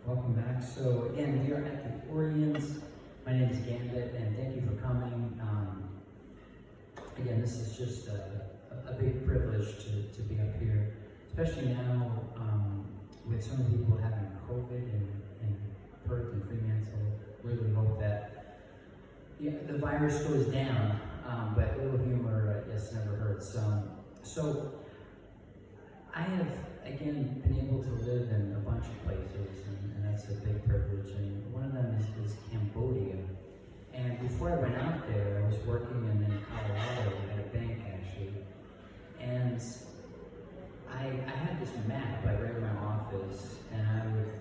Welcome back. So again, we are at the Orions. My name is Gambit, and thank you for coming. Again, this is just a big privilege to be up here, especially now with so many people having COVID in Perth and Fremantle. Really hope that the virus goes down, but a little humor, I guess, never hurts. So I have, again, been able to live in a bunch of places, and that's a big privilege, and one of them is Cambodia. And before I went out there, I was working in Colorado at a bank, actually, and I had this map like right in my office, and I would,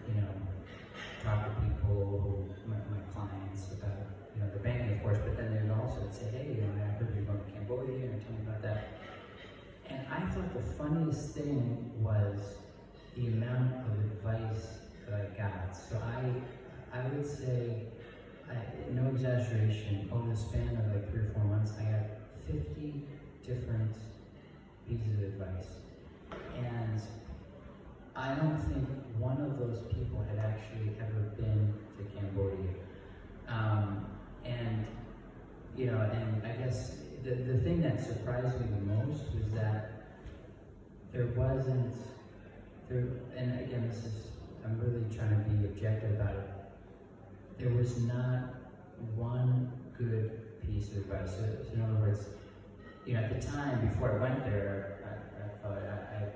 talk to people, my clients about, the banking, of course, but then they would also say, hey, I heard you're going to Cambodia, and tell me about that. And I thought the funniest thing was the amount of advice that I got. So I would say, no exaggeration, over the span of like 3 or 4 months, I got 50 different pieces of advice. And I don't think one of those people had actually ever been to Cambodia. And I guess the thing that surprised me the most was that there wasn't, and again, I'm really trying to be objective about it, there was not one good piece of advice. So in other words, at the time, before I went there, I thought I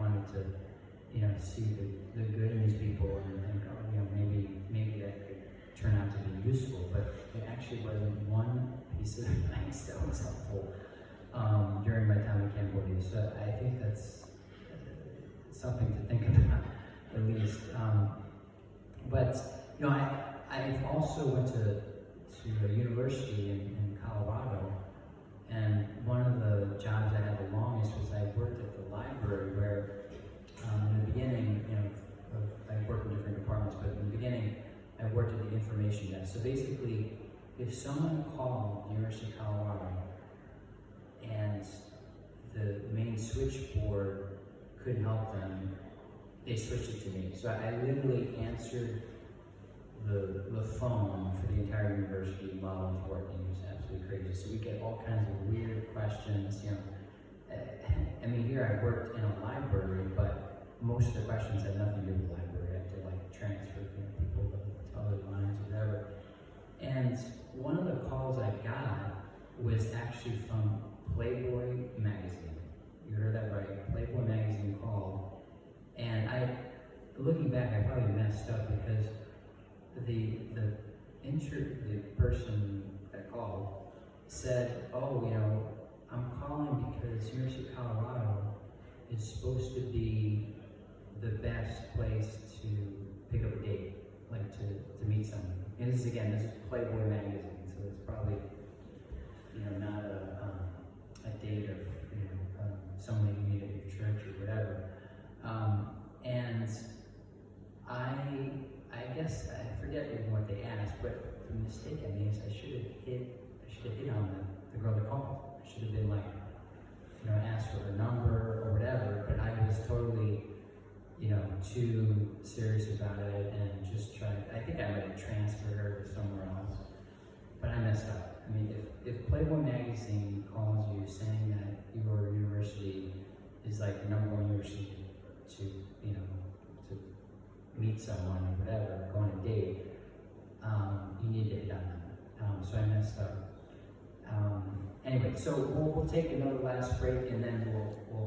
wanted to, see the good in these people and maybe that could turn out to be useful, but there actually wasn't one piece of advice that was helpful during my time in Cambodia. So I think that's something to think about, at least. I've also went to a university in Colorado, and one of the jobs I had the longest was I worked at the library where, in the beginning, I worked in different departments, but in the beginning, I worked at the information desk. So basically, if someone called the University of Colorado and the main switchboard couldn't help them, they switched it to me. So I literally answered the phone for the entire university while I was working. It was absolutely crazy. So we get all kinds of weird questions. Here I worked in a library, but most of the questions had nothing to do with the library. I had to transfer people to other lines or whatever. And one of the calls I got was actually from Playboy magazine. You heard that right? Playboy magazine called. And looking back, I probably messed up because the person that called said, I'm calling because University of Colorado is supposed to be the best place to pick up a date, like to meet someone. And this is Playboy magazine, so it's probably, not a date of, someone you meet at your church or whatever. And I guess, I forget even what they asked, but the mistake I made is I should have hit on the girl that called. I should have been like, asked for her number or whatever, but I was totally, too serious about it and just tried. I think I might have transferred her to somewhere else, but I messed up. If Playboy magazine calls you saying that your university is like the #1 university to meet someone or whatever, go on a date, you need to hit on them. So I messed up. Anyway, so we'll take another last break, and then we'll